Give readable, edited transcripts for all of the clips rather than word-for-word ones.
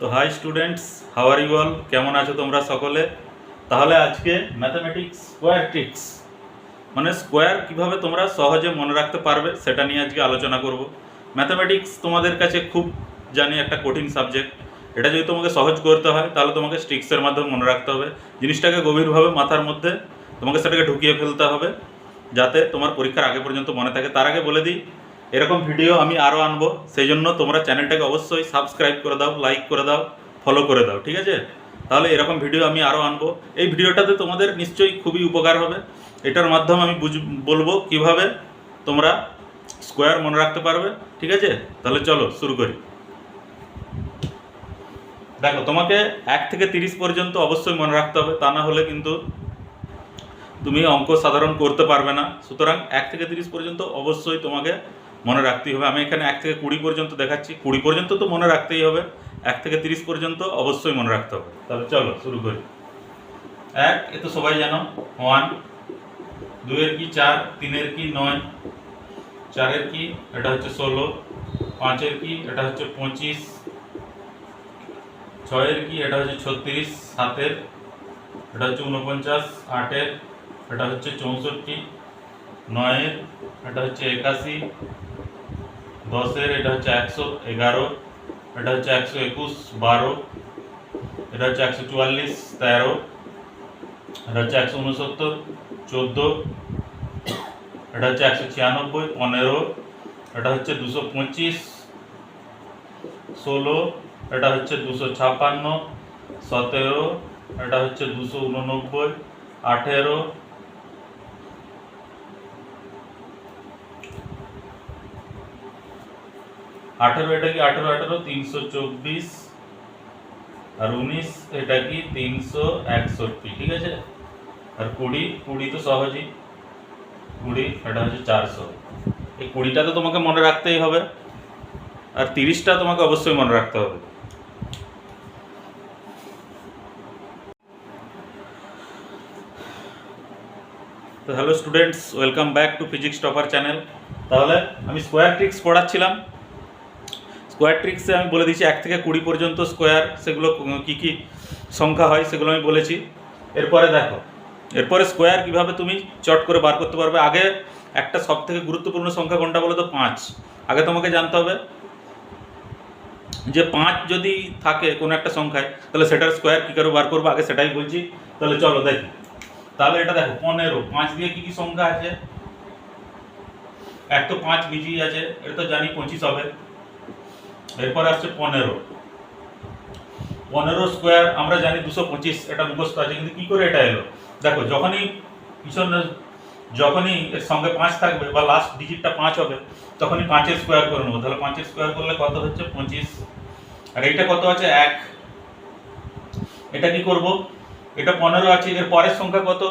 তো hi students, how are you all? কেমন আছো তোমরা সকলে? তাহলে আজকে ম্যাথামেটিক্স স্কোয়ার ট্রিক্স মানে স্কোয়ার কিভাবে তোমরা সহজে মনে রাখতে পারবে সেটা নিয়ে আজকে আলোচনা করব। ম্যাথামেটিক্স তোমাদের কাছে খুব জানি একটা কঠিন সাবজেক্ট। এটা যদি তোমাকে সহজ করতে হয় তাহলে তোমাকে ট্রিক্সের মাধ্যমে মনে রাখতে হবে, জিনিসটাকে গভীরভাবে মাথার মধ্যে তোমাকে সেটাকে ঢুকিয়ে ফেলতে হবে যাতে তোমার পরীক্ষার আগে পর্যন্ত মনে থাকে। তার আগে বলে দিই, এরকম ভিডিও আমি আরও আনবো, সেই জন্য তোমরা চ্যানেলটাকে অবশ্যই সাবস্ক্রাইব করে দাও, লাইক করে দাও, ফলো করে দাও, ঠিক আছে? তাহলে এরকম ভিডিও আমি আরও আনবো। এই ভিডিওটাতে তোমাদের নিশ্চয়ই খুবই উপকার হবে। এটার মাধ্যমে আমি বলবো কিভাবে তোমরা স্কোয়ার মনে রাখতে পারবে, ঠিক আছে? তাহলে চলো শুরু করি। দেখো, তোমাকে 1 থেকে 30 পর্যন্ত অবশ্যই মনে রাখতে হবে, তা না হলে কিন্তু তুমি অঙ্ক সাধারণ করতে পারবে না। সুতরাং 1 থেকে 30 পর্যন্ত অবশ্যই তোমাকে মনে রাখতেই হবে। আমি এখানে 1 থেকে 20 পর্যন্ত দেখাচ্ছি। 20 পর্যন্ত তো মনে রাখতেই হবে, 1 থেকে 30 পর্যন্ত অবশ্যই মনে রাখতে হবে। তাহলে চলো শুরু করি। 1 এ তো সবাই জানো 1, 2 এর কি 4, 3 এর কি 9, 4 এর কি এটা হচ্ছে 16, 5 এর কি এটা হচ্ছে 25, 6 এর কি এটা হচ্ছে 36, 7 এর এটা হচ্ছে 49, 8 এর এটা হচ্ছে 64, 9 এর এটা হচ্ছে 81, 10 এর এটা হচ্ছে 111, এটা হচ্ছে 121, 12 এটা হচ্ছে 144, 13 এটা হচ্ছে 169, 14 এটা হচ্ছে 196, 15 এটা হচ্ছে 225, 16 এটা হচ্ছে 256, 17 এটা হচ্ছে 289, 18 এটা কি 18 324, আর 19 এটা কি 361, ঠিক আছে? আর 20 তো সহজই, 20 এটা হচ্ছে 400। এই 20টা তো তোমাকে মনে রাখতেই হবে, আর 30টা তোমাকে অবশ্যই মনে রাখতে হবে। তো hello students, welcome back to physics topper channel. তাহলে আমি স্কোয়ার ট্রিক্স পড়াচ্ছিলাম। স্কোয়ার ট্রিক্সে আমি বলে দিয়েছি 1 থেকে 20 পর্যন্ত স্কোয়ার, সেগুলো কী কী সংখ্যা হয় সেগুলো আমি বলেছি। এরপরে স্কোয়ার কিভাবে তুমি চট করে বার করতে পারবে। আগে একটা সব থেকে গুরুত্বপূর্ণ সংখ্যা কোনটা বলো তো? 5। আগে তোমাকে জানতে হবে যে 5 যদি থাকে কোনো একটা সংখ্যায় তাহলে সেটার স্কোয়ার কী করে বার করবো, আগে সেটাই বলছি। তাহলে চলো দেখি। তাহলে এটা দেখো 15, 5 দিয়ে কী কী সংখ্যা আছে? এক তো 5 নিজেই আছে, এটা তো জানি 25 হবে। এরপরে আসছে 15 স্কোয়ার আমরা জানি 225, এটা মুখস্থ আছে, কিন্তু কী করে এটা এলো? দেখো, যখনই এর সঙ্গে 5 থাকবে বা লাস্ট ডিজিটটা 5 হবে তখনই 5-এর স্কোয়ার করে নেবো। তাহলে 5-এর স্কোয়ার করলে কত হচ্ছে? 25। আর এইটা কত আছে? 1। এটা কি করব? এটা 15 আছে, এর পরের সংখ্যা কত?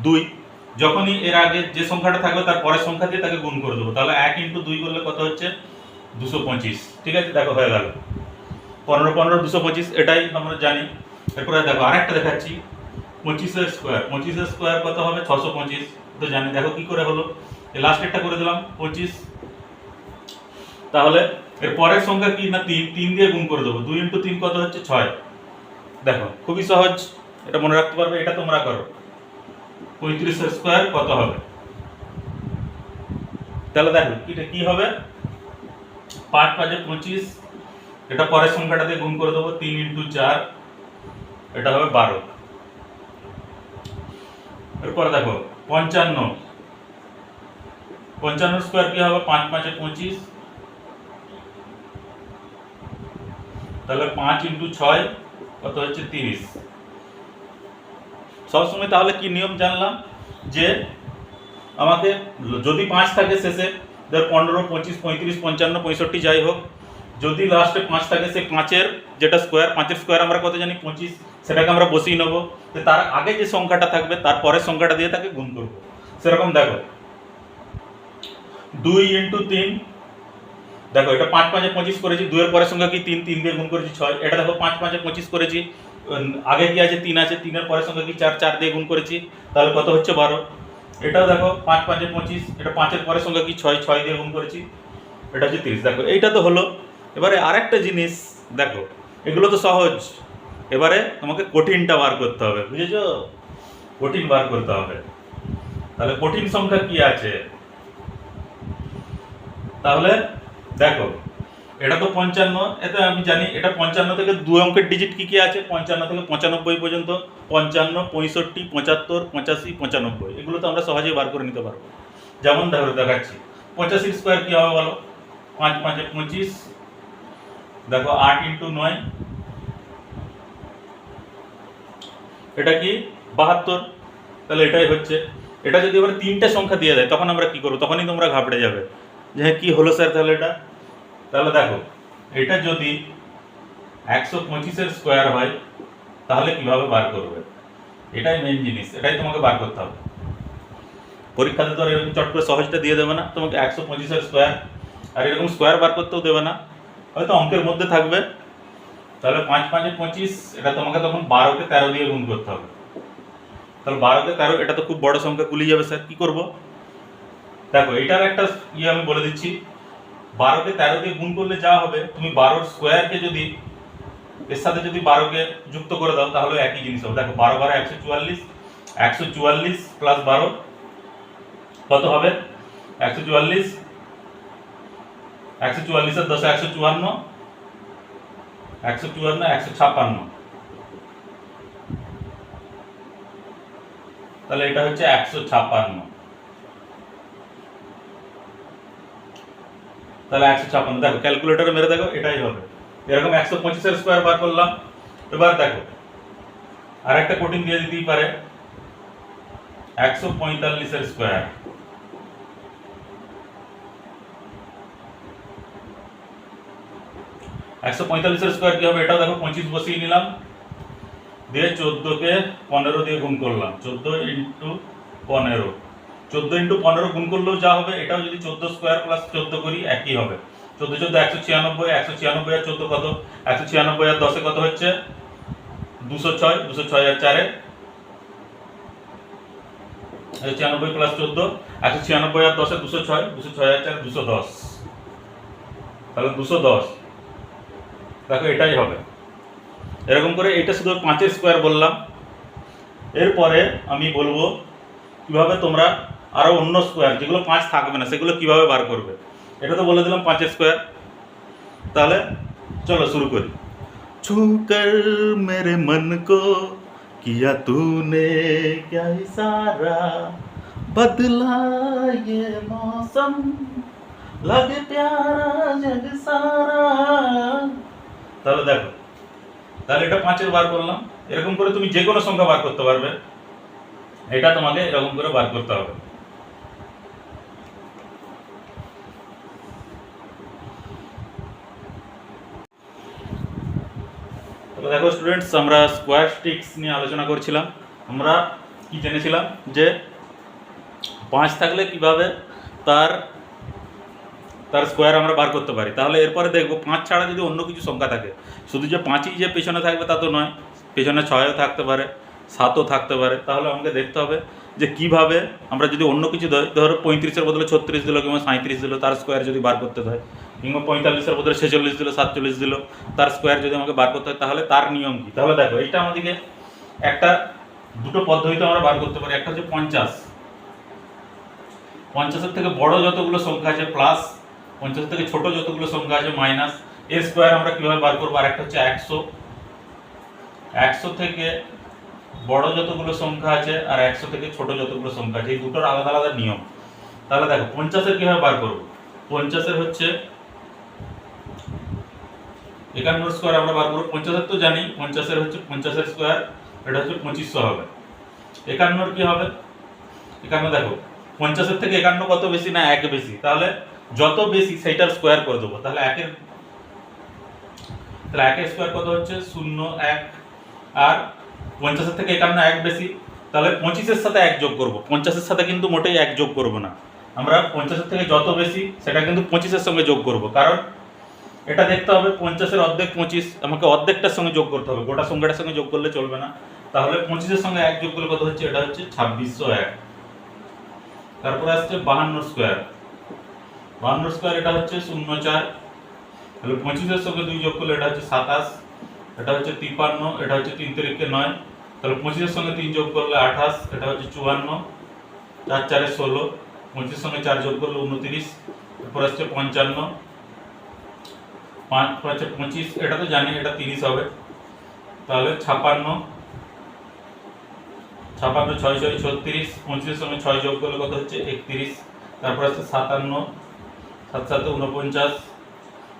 2। যখনই এর আগে যে সংখ্যাটা থাকবে তার পরের সংখ্যা দিয়ে তাকে গুণ করে দেবো। তাহলে 1 × 2 করলে কত হচ্ছে? 225, ঠিক আছে? দেখো হয়ে গেল 15, 15, 225, এটাই আমরা জানি। এরপরে দেখো আরেকটা দেখাচ্ছি, 25-এর স্কোয়ার। 25-এর স্কোয়ার কত হবে? 625, তো জানি। দেখো কি করে হলো, এই লাস্টেরটা করে দিলাম 25। তাহলে এর পরের সংখ্যা কি না? 3, 3 দিয়ে গুণ করে দেবো। 2 × 3 কত হচ্ছে? 6। দেখো খুবই সহজ, এটা মনে রাখতে পারবে। এটা তোমরা করো, 35-এর স্কোয়ার কত হবে? তাহলে দেখো এটা কি হবে? 5 × 5 = 25, এটা পরের সংখ্যাটা দিয়ে গুণ করে দেবো। 3 × 4 এটা হবে 12। এরপর দেখো 55 স্কোয়ার কি হবে? 5 × 5 = 25, তাহলে 5 × 6 কত হচ্ছে? 30। সবসময় তাহলে কি নিয়ম জানলাম, যে আমাকে যদি 5 থাকে শেষে, ধর 15, 25, 35, 55, 65 যাই হোক, যদি লাস্টে 5 থাকে, সেই 5-এর যেটা স্কোয়ার, 5-এর স্কোয়ার আমরা কত জানি? 25, সেটাকে আমরা বসিয়ে নেবো। তো তার আগে যে সংখ্যাটা থাকবে তার পরের সংখ্যাটা দিয়ে তাকে গুণ করবো। সেরকম দেখো 2 × 3, দেখো এটা 5 × 5 = 25 করেছি, 2 এর পরের সংখ্যা কি? 3, 3 দিয়ে গুণ করেছি 6। এটা দেখো 5 × 5 = 25 করেছি, আগে কি আছে? 3 আছে, 3 এর পরের সংখ্যা কি? 4, 4 দিয়ে গুণ করেছি, তাহলে কত হচ্ছে? 12। এটাও দেখো 5 × 5 = 25, এটা 5 এর পরের সংখ্যা কি? 6, 6 দিয়ে গুণ করেছি, এটা হচ্ছে 30। দেখো এইটা তো হলো। এবারে আরেকটা জিনিস দেখো, এগুলো তো সহজ, এবারে তোমাকে কঠিনটা বার করতে হবে, বুঝেছো? কঠিন বার করতে হবে। তাহলে কঠিন সংখ্যা কি আছে? তাহলে দেখো, এটা তো 55, এতে আমি জানি এটা 55 থেকে 2 অঙ্কের ডিজিট কি কি আছে, 55 থেকে 95 পর্যন্ত, 55, 65, 75, 85, 95, এগুলো তো আমরা সহজেই বার করে নিতে পারবো। যেমন ধরো দেখাচ্ছি, 85 স্কোয়ার কি হবে বলো? 5 5 25, দেখো 8 × 9, এটা কি 72। তাহলে এটাই হচ্ছে। এটা যদি এবার 3টে সংখ্যা দিয়ে দেয় তখন আমরা কি করবো? তখনই তোমরা ঘাবড়ে যাবে যে হ্যাঁ কি হলো স্যার তাহলে এটা। তাহলে দেখো, এটা যদি 125-এর স্কোয়ার হয় তাহলে কিভাবে বার করবে? এটাই মেইন জিনিস, এটাই তোমাকে বার করতে হবে। পরীক্ষাতে তো আর এরকম চট করে সহজটা দিয়ে দেবে না তোমাকে 125-এর স্কোয়ার, আর এরকম স্কোয়ার বার করতেও দেবে না, হয়তো অঙ্কের মধ্যে থাকবে। তাহলে 5 5 25, এটা তোমাকে তখন 12কে 13 দিয়ে গুণ করতে হবে। তাহলে 12কে 13, এটা তো খুব বড় সংখ্যা, গুলিয়ে যাবে স্যার, কি করব? দেখো এটার একটা আমি বলে দিচ্ছি, 12কে 13 দিয়ে গুণ করলে যা হবে, তুমি 12-র স্কোয়ারকে যদি এর সাথে যদি 12কে যুক্ত করে দাও তাহলে একই জিনিস হবে। দেখো 12 12 144, 144 প্লাস 12 কত হবে? 144, 144-এর 10 154, 154 156, তাহলে এটা হচ্ছে 156। তাহলে 156, দেখো ক্যালকুলেটরে মেরে দেখো এটাই হবে। এরকম 125-এর স্কোয়ার বার করলাম। এবার দেখো আর একটা কঠিন দিয়ে দিতেই পারে, 145-এর স্কোয়ার। স্কোয়ার কি হবে? এটাও দেখো 25 বসিয়ে নিলাম, দিয়ে 14কে 15 দিয়ে গুণ করলাম, 14 × 15, 14 × 15 গুণ করলেও যা হবে, এটাও যদি 14 স্কোয়ার প্লাস 14 করি একই হবে। 14 14 196, 196 আর 14 কত? 196 আর 10 কত হচ্ছে? 206, 206 আর 4 196 প্লাস 14, 196 আর 10 206, 206 আর 4 210, তাহলে 210। দেখো এটাই হবে। এরকম করে এটা শুধু 5-এর স্কোয়ার বললাম। এরপরে আমি বলবো কিভাবে তোমরা আরো অন্য স্কোয়ার যেগুলো 5 থাকবে না সেগুলো কিভাবে বার করবে। এটা তো বলে দিলাম 5-এর স্কোয়ার। তাহলে চলো শুরু করি। ছুকর মেরে মন কো কিয়া তूने क्या इशारा, बदला ये मौसम लगे प्यारा जग सारा। তাহলে দেখো, তাহলে এটা 5-এর বার করলাম। এরকম করে তুমি যে কোনো সংখ্যা বার করতে পারবে, এটা তোমাকে এরকম করে বার করতে হবে। তাহলে দেখো স্টুডেন্টস, আমরা স্কোয়ার স্টিক্স নিয়ে আলোচনা করছিলাম। আমরা কি জেনেছিলাম যে 5 থাকলে কিভাবে তার স্কোয়ার আমরা বার করতে পারি। তাহলে এরপরে দেখবো 5 ছাড়া যদি অন্য কিছু সংখ্যা থাকে, শুধু যে 5ই যে পেছনে থাকবে তা তো নয়, পেছনে 6ও থাকতে পারে, 7ও থাকতে পারে। তাহলে আমাকে দেখতে হবে যে কিভাবে আমরা যদি অন্য কিছু ধরো 35-এর বদলে 36 দিল কিংবা 37 দিল, তার স্কোয়ার যদি বার করতে হয়, কিংবা 45-এর বদলে 46 দিল, 47 দিল, তার স্কোয়ার যদি আমাকে বার করতে হয়, তাহলে তার নিয়ম কি? তাহলে দেখো এটা আমাদেরকে দুটো পদ্ধতিতে আমরা বার করতে পারি। একটা হচ্ছে 50, 50-এর থেকে বড় যতগুলো সংখ্যা আছে প্লাস, 50 থেকে ছোট যতগুলো সংখ্যা আছে মাইনাস, এর স্কোয়ার আমরা কিভাবে বার করবো। আর একটা হচ্ছে 100, 100 থেকে বড় যতগুলো সংখ্যা আছে আর 100 থেকে ছোট যতগুলো সংখ্যা আছে, এই দুটোর আলাদা আলাদা নিয়ম। তাহলে দেখো 50-এর কিভাবে বার করবো। 50-এর হচ্ছে 51 স্কোয়ার আমরা বার করবো। 50-এর তো জানি, 50-এর হচ্ছে 50-এর স্কোয়ার, এটা হচ্ছে 2500 হবে। 51-এর কি হবে? 51 দেখো 50-এর থেকে 51 কত বেশি না 1 বেশি, তাহলে যত বেশি সেইটার স্কোয়ার করে দেবো। তাহলে 1-এর স্কোয়ার কত হচ্ছে? 0 1, আর 50-এর থেকে 51 1 বেশি, তাহলে 25-এর সাথে 1 যোগ করবো। 50-এর সাথে কিন্তু মোটেই 1 যোগ করবো না, আমরা 50-এর থেকে যত বেশি সেটা কিন্তু 25-এর সঙ্গে যোগ করবো। কারণ এটা দেখতে হবে 50-এর অর্ধেক 25, আমাকে অর্ধেকটার সঙ্গে যোগ করতে হবে, গোটা সংখ্যাটার সঙ্গে যোগ করলে চলবে না। তাহলে 25-এর সঙ্গে 1 যোগ করলে কত হচ্ছে? এটা হচ্ছে 2601। তারপরে আসছে 52 স্কোয়ার। 52 স্কোয়ার এটা হচ্ছে 04, তাহলে 25-এর সঙ্গে 2 যোগ করলে এটা হচ্ছে 27, এটা হচ্ছে 53, এটা হচ্ছে 3 তারিখে 9, তাহলে 25 এর সঙ্গে 3 যোগ করলে 28, এটা হচ্ছে 54, 4 4 16, 25 সঙ্গে 4 যোগ করলে 29, এরপর আসছে 55, 5 5 25, এটা তো জানি এটা 30 হবে, তাহলে 56, 56 6 6 36, 25 এর সঙ্গে 6 যোগ করলে কত হচ্ছে 31, তারপর আসছে 57, 7 7 49,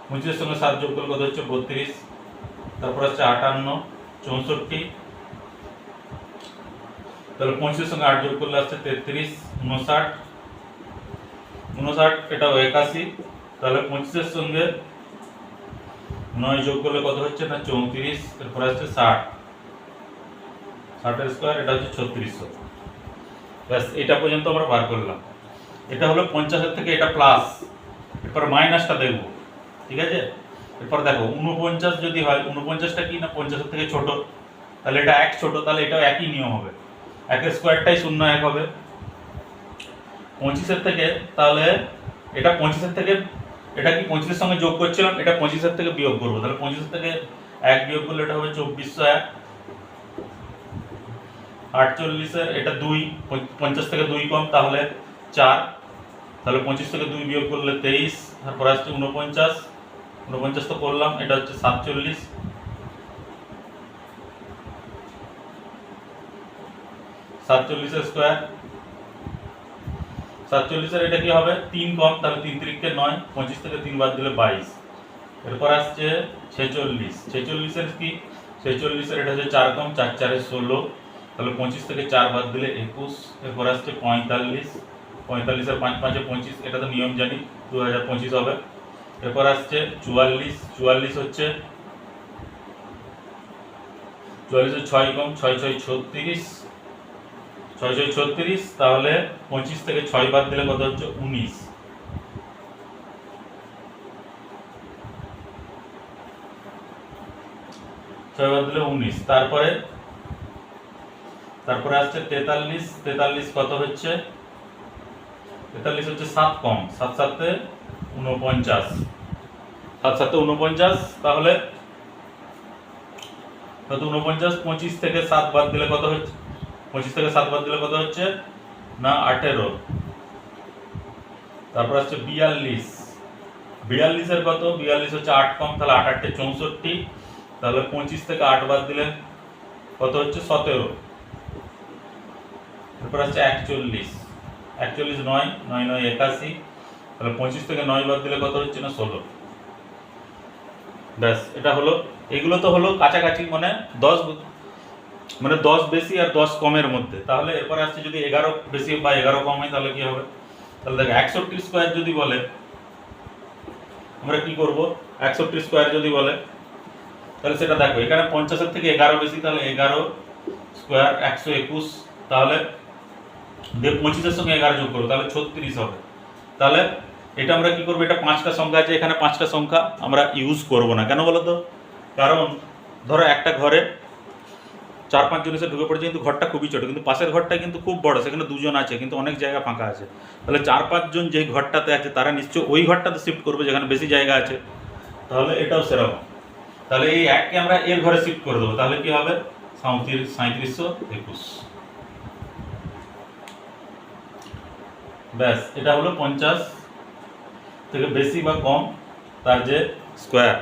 25 এর সঙ্গে 7 যোগ করলে কত হচ্ছে 32, তারপর আসছে 58, 64, তাহলে 25 এর সঙ্গে 8 যোগ করলে আসছে 33, 59, 59 এটাও 81, তাহলে 25 এর সঙ্গে 9 যোগ করলে কত হচ্ছে না 34, এরপর আসছে 60, 60 এর স্কয়ার এটা হচ্ছে 3600। ব্যাস এটা পর্যন্ত আমরা বার করলাম। এটা হলো 50 এর থেকে এটা প্লাস, এরপর মাইনাসটা দেখব, ঠিক আছে। এরপর দেখো 49 যদি হয়, 49টা কি না 50 এর থেকে ছোট, তাহলে এটা 1 ছোট, তাহলে এটাও একই নিয়ম হবে, 1 এর স্কয়ারটাই 0 1 হবে। 25 এর থেকে, তাহলে এটা 25 এর থেকে, এটা কি 25 এর সঙ্গে যোগ করছিলাম, এটা 25 এর থেকে বিয়োগ করব, তাহলে 25 এর থেকে 1 বিয়োগ করলে এটা হবে 2401, 48 এর এটা 2, 50 থেকে 2 কম তাহলে 4, তাহলে 25 থেকে 2 বিয়োগ করলে 23, তারপর আসছে 49, 49 তো করলাম, এটা হচ্ছে 47, 47 এর স্কয়ার, 47 এর এটা কি হবে 3 কম, তাহলে 3 3 9, 25 থেকে 3 বাদ দিলে 22, এরপর আসছে 46, 46 এর কি 46 এর এটা হচ্ছে 4 কম, 4 4 এর 16, তাহলে 25 থেকে 4 বাদ দিলে 21, এরপর আসছে 45, 45 এর 5 5 25, এটা তো নিয়ম জানি 2025 হবে, এরপর আসছে 44, 44 হচ্ছে 44 এর 6 কম, 6 6 36, 6 6 36, তাহলে 25 থেকে 6 বাদ দিলে কত হচ্ছে 19, 6 বাদ দিলে 19, তারপরে আসছে 43, 43 কত হচ্ছে 43 হচ্ছে 7 কম, 7 7 এ 49, 7 7 এ 49, তাহলে কত 49, 25 থেকে 7 বাদ দিলে কত হচ্ছে, 25 থেকে 7 বাদ দিলে কত হচ্ছে না 18, তারপর আসছে 42, 42 এর কত 42 হচ্ছে 8 কম, তাহলে 8 8 এ 64, তাহলে 25 থেকে 8 বাদ দিলে কত হচ্ছে 17, এরপর আসছে 41, 41 9 9 9 81, তাহলে 25 থেকে 9 বাদ দিলে কত হচ্ছে না 16। ব্যাস এটা হলো, এগুলো তো হলো কাছাকাছি, মানে 10 মানে 10 বেশি আর 10 কমের মধ্যে। তাহলে এরপর আসছে যদি 11 বেশি বা 11 কম হয় তাহলে কি হবে, তাহলে দেখো 61 স্কয়ার যদি বলে আমরা কি করব, 61 স্কয়ার যদি বলে তাহলে সেটা দেখো এখানে 50 এর থেকে 11 বেশি, তাহলে 11 স্কয়ার 121, তাহলে 25 এর সঙ্গে 11 যোগ করব তাহলে 36 হবে। তাহলে এটা আমরা কি করব, এটা 5টা সংখ্যা আছে, এখানে 5টা সংখ্যা আমরা ইউজ করব না, কেন বলো তো, কারণ ধরো একটা ঘরে 4 5 জন এসে ঢুকে পড়েছে, কিন্তু ঘরটা খুবই ছোট, কিন্তু পাশের ঘরটা কিন্তু খুব বড়, সেখানে 2 জন আছে কিন্তু অনেক জায়গা ফাঁকা আছে, তাহলে 4 5 জন যেই ঘরটাতে আছে তারা নিশ্চয়ই ওই ঘরটাতে শিফট করবে যেখানে বেশি জায়গা আছে, তাহলে এটাও সেরকম, তাহলে এই এককে আমরা এর ঘরে শিফট করে দেবো, তাহলে কি হবে 3721। ব্যাস এটা হলো 50 থেকে বেশি বা কম তার যে স্কয়ার।